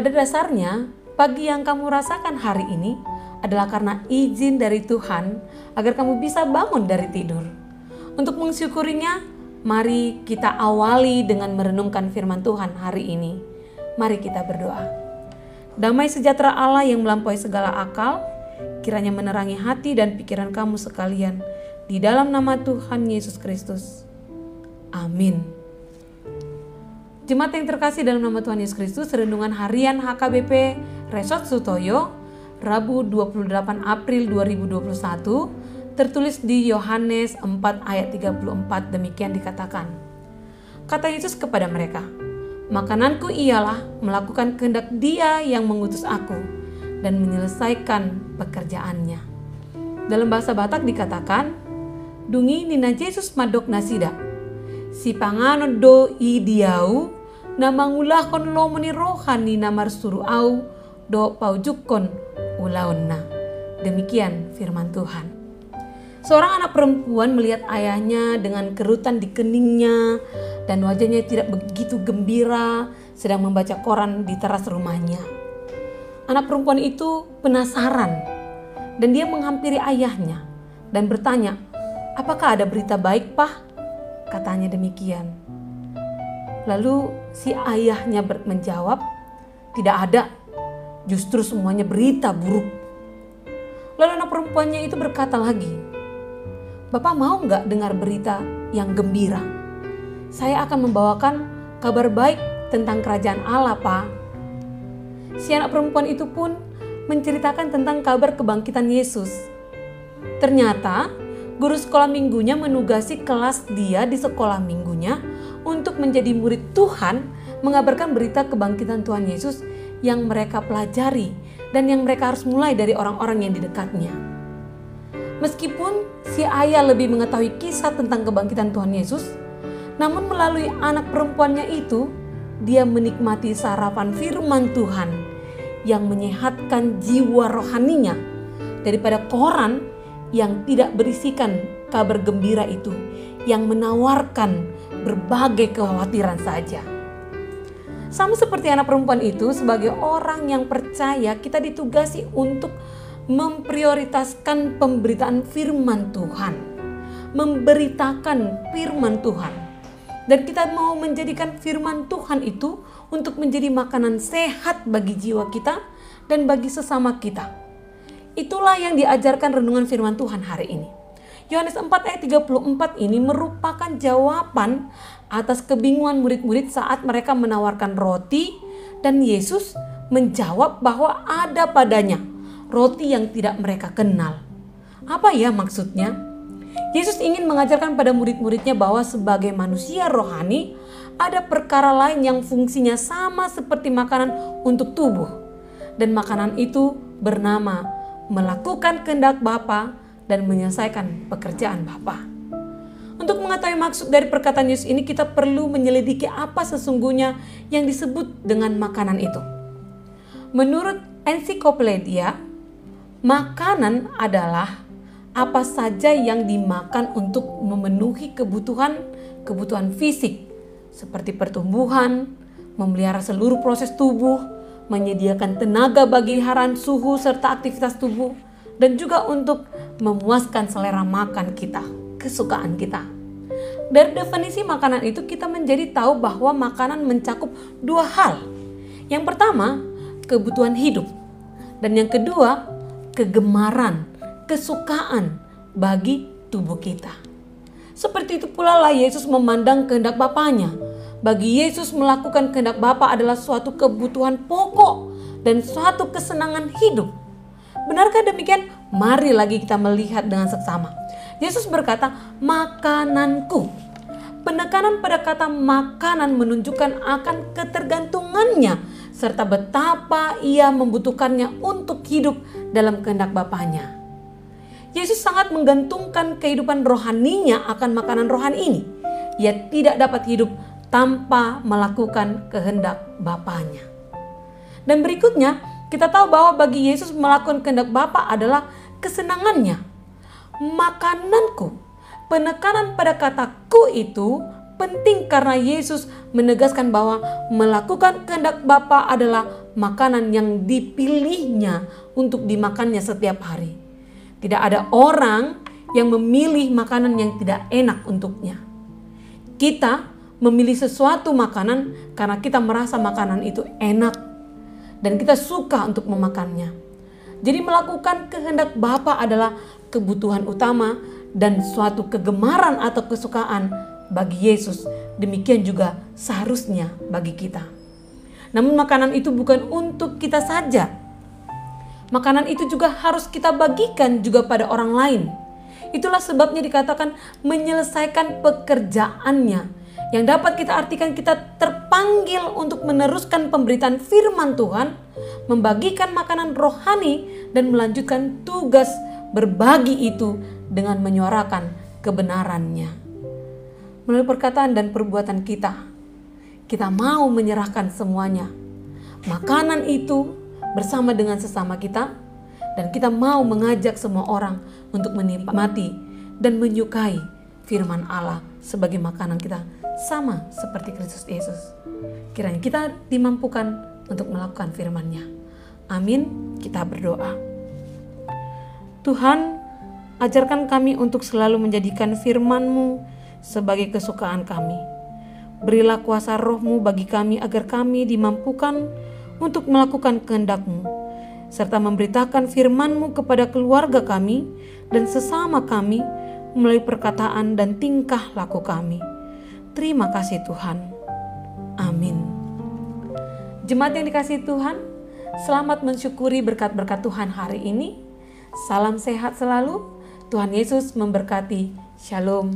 Pada dasarnya, pagi yang kamu rasakan hari ini adalah karena izin dari Tuhan agar kamu bisa bangun dari tidur. Untuk mensyukurinya, mari kita awali dengan merenungkan firman Tuhan hari ini. Mari kita berdoa. Damai sejahtera Allah yang melampaui segala akal, kiranya menerangi hati dan pikiran kamu sekalian. Di dalam nama Tuhan Yesus Kristus. Amin. Jemaat yang terkasih dalam nama Tuhan Yesus Kristus, renungan harian HKBP Resort Sutoyo, Rabu 28 April 2021, tertulis di Yohanes 4 ayat 34, demikian dikatakan. Kata Yesus kepada mereka, "Makananku ialah melakukan kehendak Dia yang mengutus aku dan menyelesaikan pekerjaannya." Dalam bahasa Batak dikatakan, "Dungi nina Yesus madok nasida, si pangano do idiau, na mangulahkon lo meni rohani na marsuru au do paujukon ulaonna." Demikian firman Tuhan. Seorang anak perempuan melihat ayahnya dengan kerutan di keningnya dan wajahnya tidak begitu gembira sedang membaca koran di teras rumahnya. Anak perempuan itu penasaran dan dia menghampiri ayahnya dan bertanya, "Apakah ada berita baik, Pak?" Katanya demikian. Lalu si ayahnya menjawab, "Tidak ada, justru semuanya berita buruk." Lalu anak perempuannya itu berkata lagi, "Bapak mau nggak dengar berita yang gembira? Saya akan membawakan kabar baik tentang kerajaan Allah, Pak." Si anak perempuan itu pun menceritakan tentang kabar kebangkitan Yesus. Ternyata guru sekolah minggunya menugasi kelas dia di sekolah minggunya untuk menjadi murid Tuhan, mengabarkan berita kebangkitan Tuhan Yesus yang mereka pelajari dan yang mereka harus mulai dari orang-orang yang di dekatnya. Meskipun si ayah lebih mengetahui kisah tentang kebangkitan Tuhan Yesus, namun melalui anak perempuannya itu, dia menikmati sarapan firman Tuhan yang menyehatkan jiwa rohaninya daripada koran yang tidak berisikan kabar gembira itu, yang menawarkan berbagai kekhawatiran saja. Sama seperti anak perempuan itu, sebagai orang yang percaya, kita ditugasi untuk memprioritaskan pemberitaan firman Tuhan, memberitakan firman Tuhan. Dan kita mau menjadikan firman Tuhan itu untuk menjadi makanan sehat bagi jiwa kita dan bagi sesama kita. Itulah yang diajarkan renungan firman Tuhan hari ini. Yohanes 4 ayat 34 ini merupakan jawaban atas kebingungan murid-murid saat mereka menawarkan roti dan Yesus menjawab bahwa ada padanya roti yang tidak mereka kenal. Apa ya maksudnya? Yesus ingin mengajarkan pada murid-muridnya bahwa sebagai manusia rohani ada perkara lain yang fungsinya sama seperti makanan untuk tubuh. Dan makanan itu bernama melakukan kehendak Bapa dan menyelesaikan pekerjaan Bapa. Untuk mengetahui maksud dari perkataan Yesus ini, kita perlu menyelidiki apa sesungguhnya yang disebut dengan makanan itu. Menurut ensiklopedia, makanan adalah apa saja yang dimakan untuk memenuhi kebutuhan fisik, seperti pertumbuhan, memelihara seluruh proses tubuh, menyediakan tenaga bagi harian suhu serta aktivitas tubuh, dan juga untuk memuaskan selera makan kita, kesukaan kita. Dari definisi makanan itu kita menjadi tahu bahwa makanan mencakup dua hal. Yang pertama, kebutuhan hidup. Dan yang kedua, kegemaran, kesukaan bagi tubuh kita. Seperti itu pula lah Yesus memandang kehendak Bapanya. Bagi Yesus melakukan kehendak Bapa adalah suatu kebutuhan pokok dan suatu kesenangan hidup. Benarkah demikian? Mari lagi kita melihat dengan seksama. Yesus berkata, "Makananku." Penekanan pada kata makanan menunjukkan akan ketergantungannya serta betapa ia membutuhkannya untuk hidup dalam kehendak Bapanya. Yesus sangat menggantungkan kehidupan rohaninya akan makanan rohani ini. Ia tidak dapat hidup tanpa melakukan kehendak Bapanya. Dan berikutnya, kita tahu bahwa bagi Yesus melakukan kehendak Bapa adalah kesenangannya. Makananku. Penekanan pada kataku itu penting karena Yesus menegaskan bahwa melakukan kehendak Bapa adalah makanan yang dipilihnya untuk dimakannya setiap hari. Tidak ada orang yang memilih makanan yang tidak enak untuknya. Kita memilih sesuatu makanan karena kita merasa makanan itu enak dan kita suka untuk memakannya. Jadi melakukan kehendak Bapa adalah kebutuhan utama dan suatu kegemaran atau kesukaan bagi Yesus. Demikian juga seharusnya bagi kita. Namun makanan itu bukan untuk kita saja. Makanan itu juga harus kita bagikan juga pada orang lain. Itulah sebabnya dikatakan menyelesaikan pekerjaannya, yang dapat kita artikan kita terpanggil untuk meneruskan pemberitaan firman Tuhan, membagikan makanan rohani dan melanjutkan tugas berbagi itu dengan menyuarakan kebenarannya. Melalui perkataan dan perbuatan kita mau menyerahkan semuanya. Makanan itu bersama dengan sesama kita, dan kita mau mengajak semua orang untuk menikmati dan menyukai firman Allah sebagai makanan kita, sama seperti Kristus Yesus. Kiranya kita dimampukan untuk melakukan firman-Nya. Amin. Kita berdoa. Tuhan, ajarkan kami untuk selalu menjadikan firman-Mu sebagai kesukaan kami. Berilah kuasa Roh-Mu bagi kami agar kami dimampukan untuk melakukan kehendak-Mu, serta memberitakan firman-Mu kepada keluarga kami dan sesama kami melalui perkataan dan tingkah laku kami. Terima kasih Tuhan. Amin. Jemaat yang dikasihi Tuhan, selamat mensyukuri berkat-berkat Tuhan hari ini. Salam sehat selalu. Tuhan Yesus memberkati. Shalom.